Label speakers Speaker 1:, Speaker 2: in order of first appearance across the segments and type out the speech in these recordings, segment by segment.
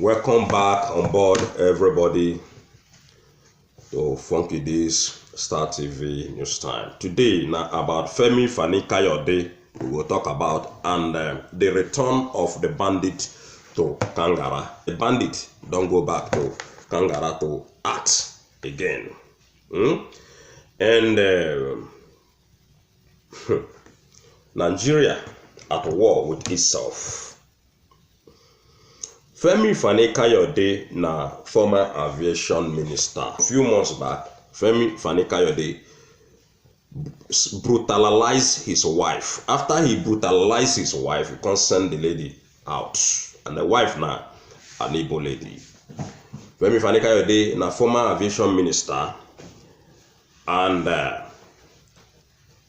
Speaker 1: Welcome back on board, everybody, to Funky Days Star TV News Time. Today, now about FEMI, FANI, KAYODE, we will talk about, and the return of the bandit to Kangara. The bandit don't go back to Kangara to act again. And Nigeria at war with itself. Femi Fani Kayode na former aviation minister. A few months back, Femi Fani Kayode brutalized his wife. After he brutalized his wife, he can't send the lady out. And the wife now, an Igbo lady. Femi Fani Kayode na former aviation minister and a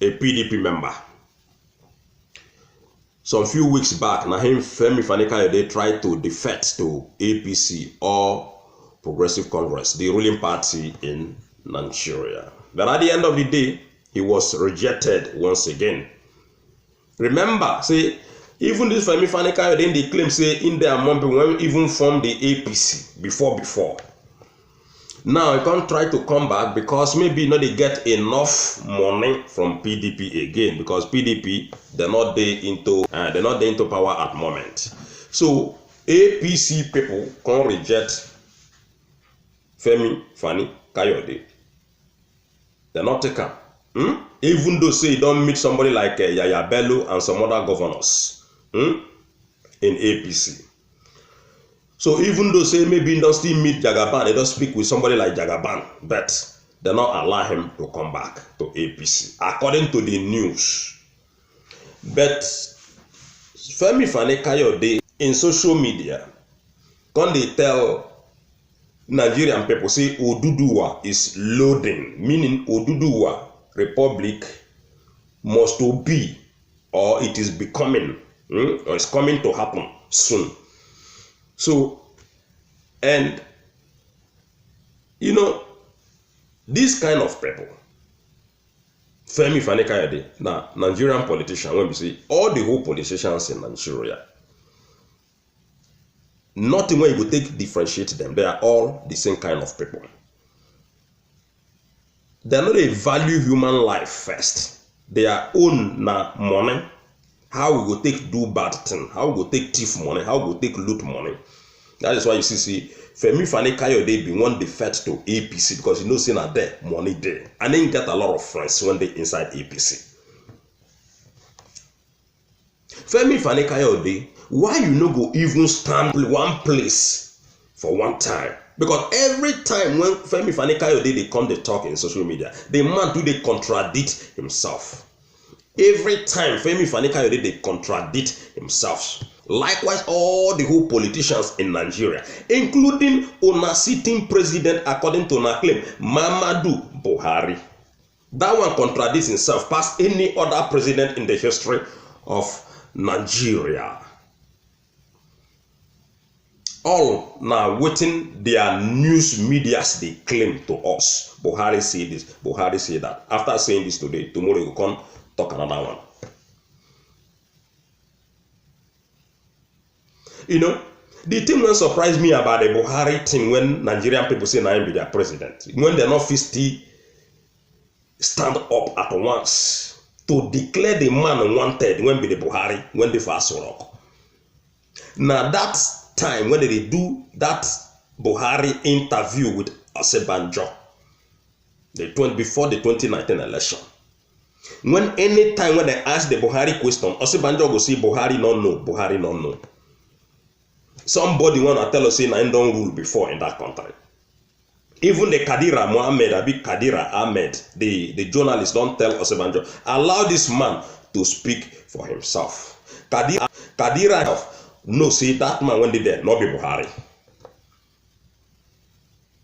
Speaker 1: PDP member. Some few weeks back, Femi Fani Kayode tried to defect to APC, or Progressive Congress, the ruling party in Nigeria. But at the end of the day, he was rejected once again. Remember, say, even this Femi Fani Kayode, they claim, say, in their moment, when even formed the APC before. Now, he can't try to come back because maybe they get enough money from PDP again, because PDP they're not there into power at the moment. So APC people can reject Femi Fani Kayode. They're not taken. Even though say you don't meet somebody like Yaya Bello and some other governors in APC. So even though say maybe you don't still meet Jagaban, they don't speak with somebody like Jagaban, but they not allow him to come back to APC, according to the news. But Femi Fani Kayode in social media, can they tell Nigerian people, say Oduduwa is loading, meaning Oduduwa Republic must be, or it is becoming, or it's coming to happen soon. So, and this kind of people, Femi Fani Kayode, now Nigerian politician, when we see all the whole politicians in Nigeria, nothing where you would take differentiate them. They are all the same kind of people. They are not a value human life first. Their own money. How we go take do bad thing, how we go take thief money, how we go take loot money. That is why you see Femi Fani Kayode be one defect to APC, because you know say na there money there, and then get a lot of friends when they inside APC. Femi Fani Kayode, why you no go even stand one place for one time? Because every time when Femi Fani Kayode they come they talk in social media, the man do they contradict himself. Every time Femi Fani Kayode they contradict himself. Likewise, all the whole politicians in Nigeria, including Ona sitting president, according to Ona claim, Muhammadu Buhari. That one contradicts himself past any other president in the history of Nigeria. All now waiting their news medias they claim to us. Buhari say this, Buhari say that. After saying this today, tomorrow you come talk another one. The thing that surprised me about the Buhari thing, when Nigerian people say now be their president, when they're not still stand up at once to declare the man wanted when be the Buhari, when they first rock. Now that time when they do that Buhari interview with Osebanjo, before the 2019 election. When any time when they ask the Buhari question, Osebanjo go say Buhari no know, Buhari no know. Somebody wanna tell us say I don't rule before in that country. Even the Kadira Ahmed, the journalist don't tell Osebanjo, allow this man to speak for himself. Kadira no say that man when they there, not be Buhari.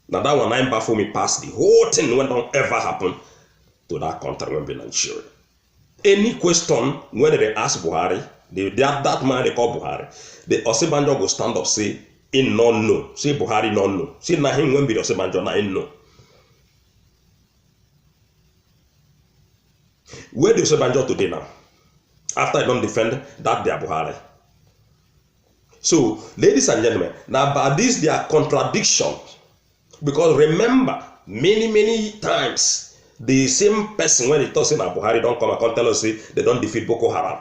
Speaker 1: Now that one I'm baffled me past the whole thing when don't ever happen to that country when be Nigeria. Any question when they ask Buhari, that man they call Buhari, the Osebanjo go stand up say in no, say Buhari no. Say na him when be the Osebanjo na him no. Where the Osebanjo today now? After I don't defend that their Buhari. So, ladies and gentlemen, now about this, there are contradictions. Because remember, many times, the same person, when they talk saying Buhari don't come and tell us say they don't defeat Boko Haram.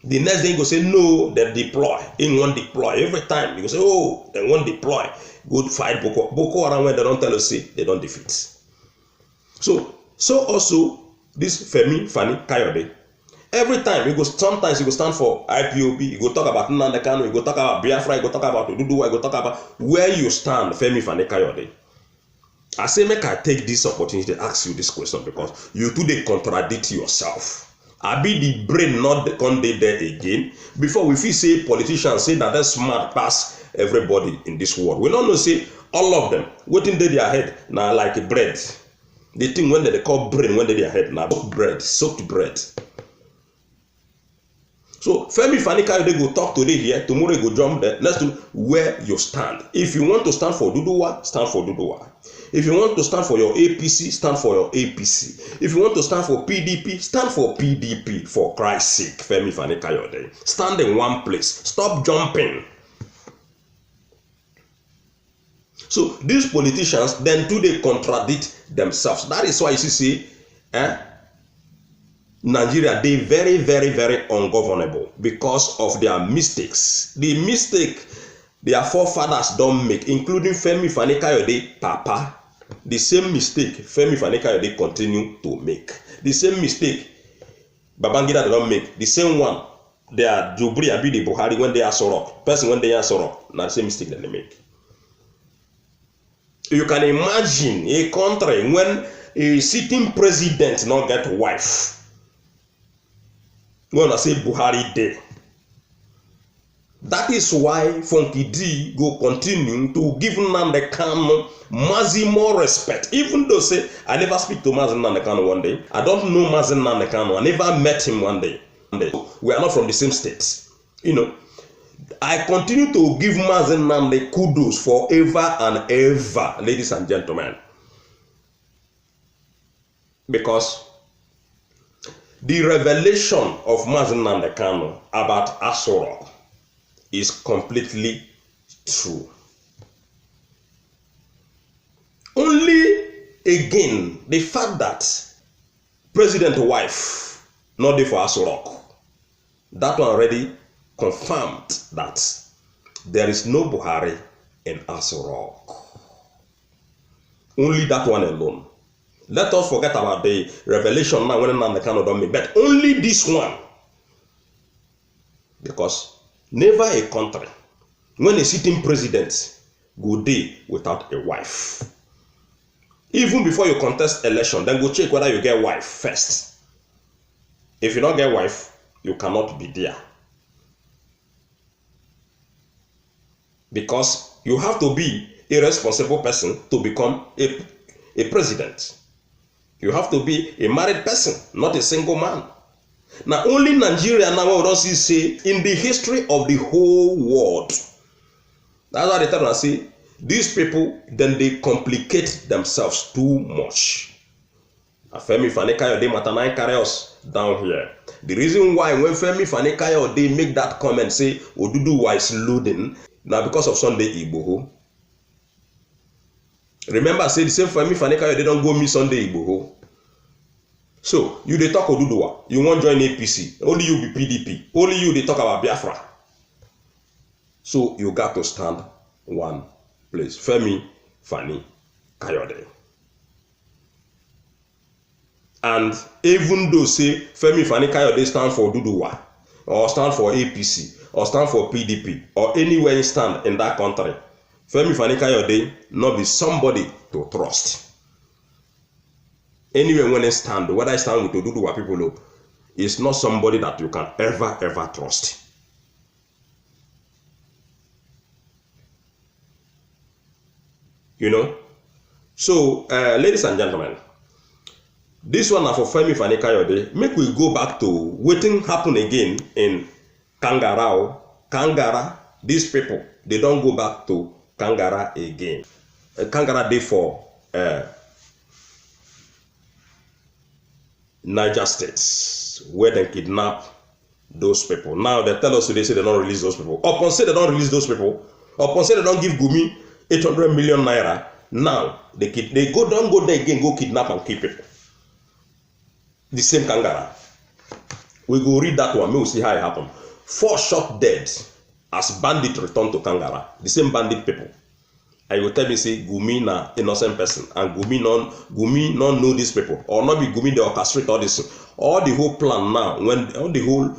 Speaker 1: The next thing you go say, no, they deploy. In one deploy. Every time, you go say, oh, they won't deploy. Go fight Boko Haram when they don't tell us say they don't defeat. So also, this FEMI, FANI, KAYODE, every time sometimes you go stand for IPOB, you go talk about Nnamdi Kanu, you go talk about Biafra, you go talk about Oduduwa, you go talk about where you stand, FEMI, FANI, KAYODE. I say make I take this opportunity to ask you this question because you too dey contradict yourself. I be the brain not come dey there again before we feel say politicians say that they smart pass everybody in this world. We don't know say all of them wetin dey their head na like a bread. The thing when they call brain when they their head na bread, soaked bread. So FEMI, FANI, KAYODE go talk today here, tomorrow you go jump there. Let's do where you stand. If you want to stand for Oduduwa, stand for Oduduwa. If you want to stand for your APC, stand for your APC. If you want to stand for PDP, stand for PDP. For Christ's sake, FEMI, FANI, KAYODE. Stand in one place. Stop jumping. So these politicians then do they contradict themselves. That is why you see, Nigeria, they very ungovernable because of their mistakes. The mistake their forefathers don't make, including FEMI, FANI, KAYODE, Papa. The same mistake FEMI, FANI, KAYODE continue to make. The same mistake Babangida don't make. The same one they are Jubri Abidi Buhari when they are Sorok. Person when they are Sorok, not the same mistake that they make. You can imagine a country when a sitting president not get wife. When I say Buhari day. That is why Funky D go continue to give Nnamdi Kanu maximum respect. Even though say I never speak to Nnamdi Kanu one day. I don't know Nnamdi Kanu. I never met him one day. We are not from the same states. You know. I continue to give Nnamdi kudos forever and ever, ladies and gentlemen. Because the revelation of Nnamdi Kanu about Asorok is completely true. Only again, the fact that President's wife not there for Asorok, that one already confirmed that there is no Buhari in Asorok. Only that one alone. Let us forget about the revelation now when Nnamdi Kanu don't make, but only this one. Because never a country, when a sitting president go day without a wife. Even before you contest election, then go check whether you get wife first. If you don't get wife, you cannot be there. Because you have to be a responsible person to become a president. You have to be a married person, not a single man. Now, only Nigeria now we don't see say in the history of the whole world. That's why they tell us say these people then they complicate themselves too much. FEMI, FANI, KAYODE matter nine carry us down here. The reason why when FEMI, FANI, KAYODE make that comment say Oduduwa is loading now because of Sunday Igboho. Remember, say the same FEMI, FANI, KAYODE don't go meet Sunday Igboho. So you they talk Oduduwa, you won't join APC. Only you be PDP. Only you they talk about Biafra. So you got to stand one place. FEMI, FANI, KAYODE. And even though say FEMI, FANI, KAYODE stand for Oduduwa, or stand for APC, or stand for PDP, or anywhere you stand in that country, FEMI, FANI, KAYODE not be somebody to trust. Anyway, when I stand, whether I stand with Oduduwa people, it's not somebody that you can ever trust. You know? So, ladies and gentlemen, this one for FEMI, FANI, KAYODE. Make we go back to waiting happen again in Kangara. Kangara, these people, they don't go back to Kangara again. Kangara day for Niger States, where they kidnap those people. Now they tell us today, say they don't release those people. Upon say they don't release those people, upon say they don't give Gumi 800 million naira, now they don't go there again, go kidnap and kill people. The same Kangara. We go read that one, we will see how it happened. 4 shot dead as bandit returned to Kangara. The same bandit people. And you tell me, say, Gumi na innocent person, and Gumi non know these people, or not be Gumi they orchestrate all this, all the whole plan now, when all the whole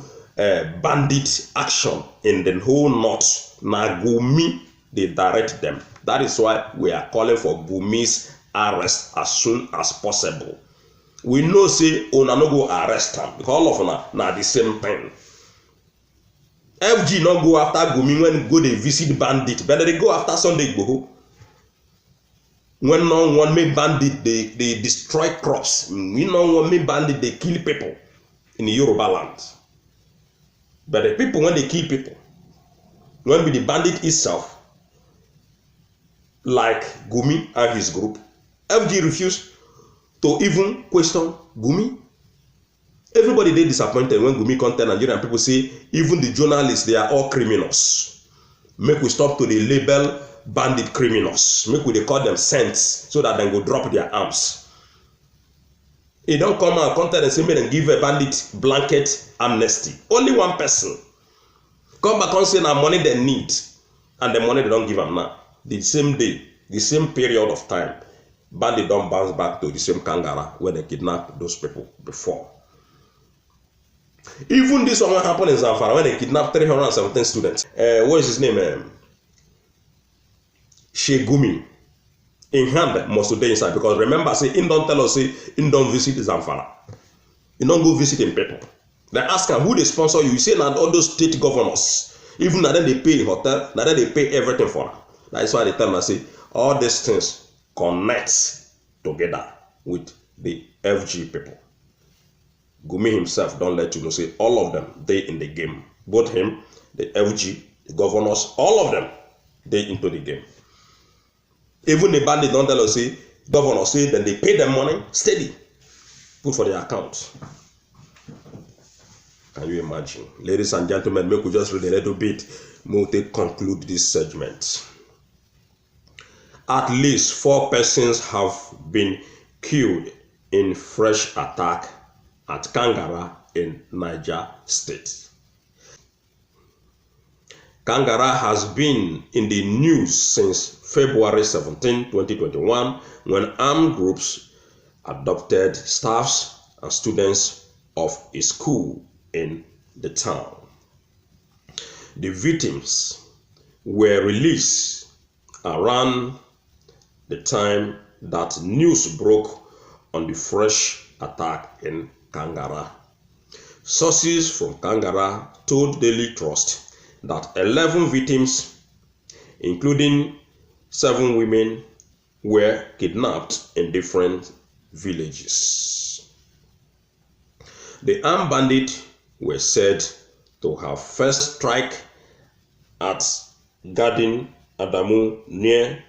Speaker 1: bandit action in the whole north, na Gumi they direct them. That is why we are calling for Gumi's arrest as soon as possible. We know say una no go arrest him because all of una na the same thing. FG no go after Gumi when go they visit bandit, but they go after Sunday Igboho. When no one make bandit, they destroy crops. We no one make bandit, they kill people in the Yoruba land. But the people, when they kill people, when be the bandit itself, like Gumi and his group, FG refused to even question Gumi. Everybody they disappointed when Gumi come tell Nigerian people say, even the journalists, they are all criminals. Make we stop to the label bandit criminals. Make we they call them saints so that they go drop their arms. He don't come and contact and say, make them give a bandit blanket amnesty. Only one person. Come back and say now money they need, and the money they don't give them now. The same day, the same period of time, bandit don't bounce back to the same Kangara where they kidnapped those people before. Even this one happened in Zamfara when they kidnapped 317 students. What is his name? Shegumi. In hand must stay inside, because remember, say, in don't tell us, say, in don't visit Zamfara. You don't go visiting people. They ask them who they sponsor you. You say now all those state governors, even now then they pay hotel, now then they pay everything for them. That's why they tell me, say, all these things connect together with the FG people. Gumi himself don't let you know, say all of them they in the game. Both him, the FG, the governors, all of them they into the game. Even the bandit don't tell us, say governor say then they pay them money steady, put for their account. Can you imagine? Ladies and gentlemen, make we just read a little bit. We'll conclude this segment. At least 4 persons have been killed in fresh attack at Kangara in Niger State. Kangara has been in the news since February 17, 2021, when armed groups abducted staffs and students of a school in the town. The victims were released around the time that news broke on the fresh attack in Kangara. Sources from Kangara told Daily Trust that 11 victims, including 7 women, were kidnapped in different villages. The armed bandits were said to have first struck at Garden Adamu near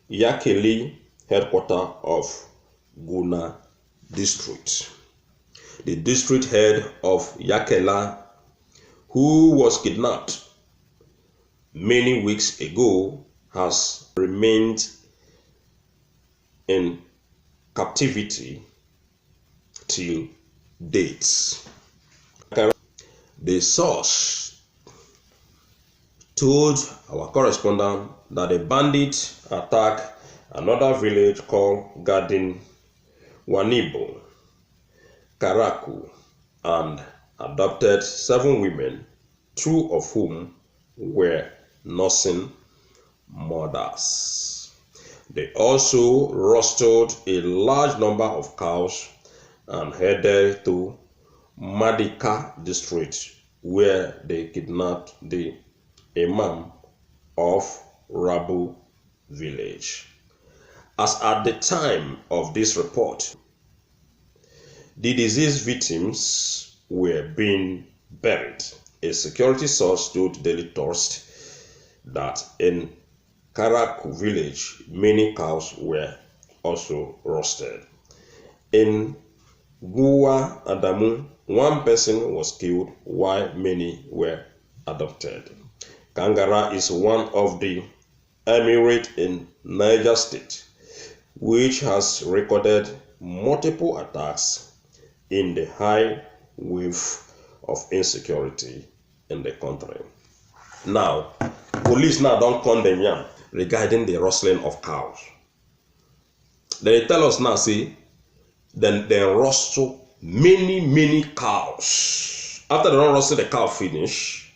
Speaker 1: Yakeli, headquarters of Guna district. The district head of Yakela, who was kidnapped many weeks ago, has remained in captivity till date. The source told our correspondent that the bandits attacked another village called Garden Wanibo, Karaku, and adopted 7 women, 2 of whom were nursing mothers. They also rustled a large number of cows and headed to Madika district, where they kidnapped the imam of Rabu village. As at the time of this report, the deceased victims were being buried. A security source told Daily Trust that in Karaku village, many cows were also roasted. In Gua Adamu one person was killed while many were abducted. Kangara is one of the emirates in Niger State, which has recorded multiple attacks in the high wave of insecurity in the country. Now, police now don't condemn them regarding the rustling of cows. They tell us now, see, then they rustle many cows. After they don't rustle the cow finish,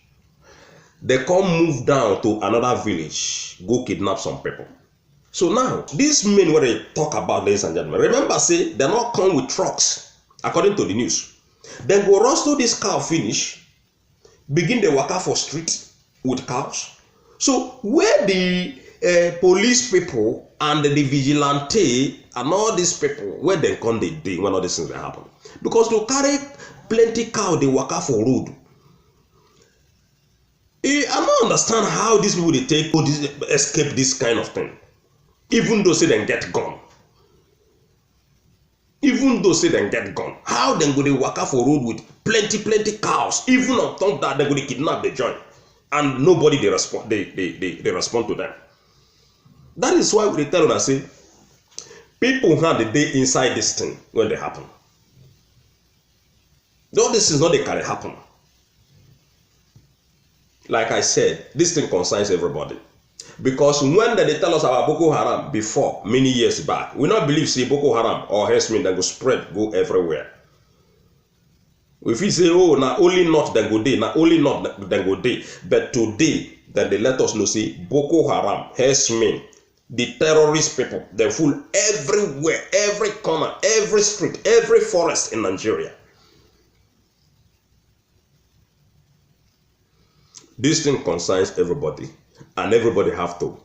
Speaker 1: they come move down to another village, go kidnap some people. So now, these men where they talk about, ladies and gentlemen, remember, say, they're not come with trucks, according to the news. Then go rustle this cow finish, begin the waka for street with cows. So where the police people and the vigilante and all these people, where they come they day when all these things happen? Because they carry plenty cow, they waka for road. I don't understand how these people they take or escape this kind of thing. Even though say they get gone. Even though say they get gone. How then go they waka for road with plenty cows? Even on top of that, they go they kidnap the joint. And nobody they respond to them. That is why they tell us say people have the day inside this thing when they happen. Though this is not the carry happen. Like I said, this thing concerns everybody. Because when they tell us about Boko Haram before, many years back, we not believe say Boko Haram or Hesmin that go spread, go everywhere. If we say, oh, not only not then go day, not only not then go day, but today, then they let us know, say, Boko Haram, Hesmin, the terrorist people, they fool everywhere, every corner, every street, every forest in Nigeria. This thing concerns everybody, and everybody have to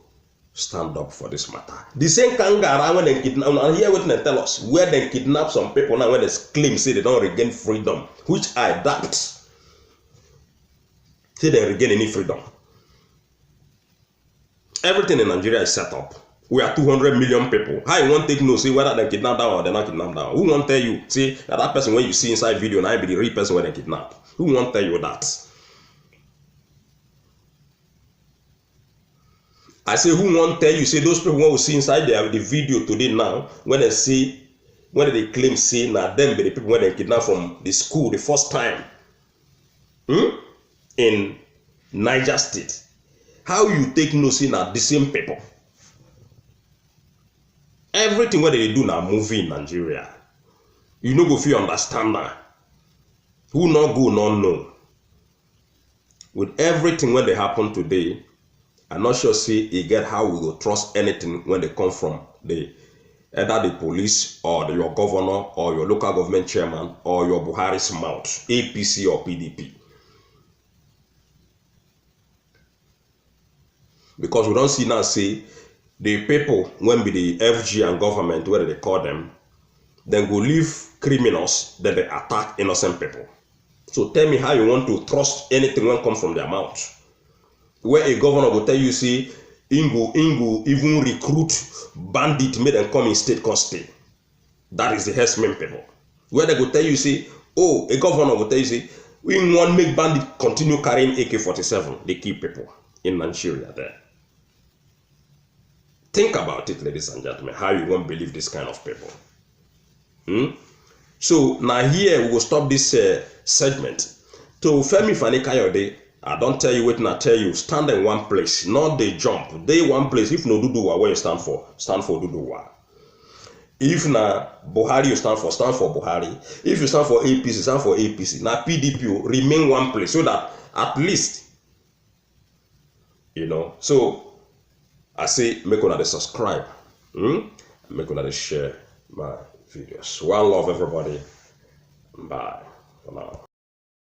Speaker 1: stand up for this matter. The same Kangara when they kidnap, and here what they tell us, where they kidnap some people now when they claim say they don't regain freedom, which I doubt. Say they regain any freedom. Everything in Nigeria is set up. We are 200 million people. How you want to take no say whether they kidnap down or they not kidnap down? Who want to tell you say that person when you see inside video now be the real person when they kidnap? Who want to tell you that? I say, who won't tell you? Say those people who see inside the video today now, when they claim say now them be the people when they kidnap from the school the first time in Niger State. How you take no say now the same people? Everything what they do now movie in Nigeria. You know go feel understand now. Who not go not know. With everything when they happen today. I'm not sure say you get how we go trust anything when they come from either the police or your governor or your local government chairman or your Buhari's mouth, APC or PDP. Because we don't see now say the people when be the FG and government, whether they call them, then go leave criminals, then they attack innocent people. So tell me how you want to trust anything when come from their mouth. Where a governor will tell you, see, Ingo even recruit bandits, make them come in state custody. That is the herdsmen people. Where they will tell you, see, oh, a governor will tell you, see, we want make bandits continue carrying AK-47, they keep people in Nigeria there. Think about it, ladies and gentlemen, how you won't believe this kind of people. So now here we will stop this segment. To FEMI KAYODE, I don't tell you what I tell you. Stand in one place, not they jump. They one place. If no Duduwa, where you stand for Duduwa. If na Buhari you stand for Buhari. If you stand for APC, stand for APC. Now PDP remain one place so that at least, you know. So I say make una dey subscribe, make una dey share my videos. One love everybody. Bye for now.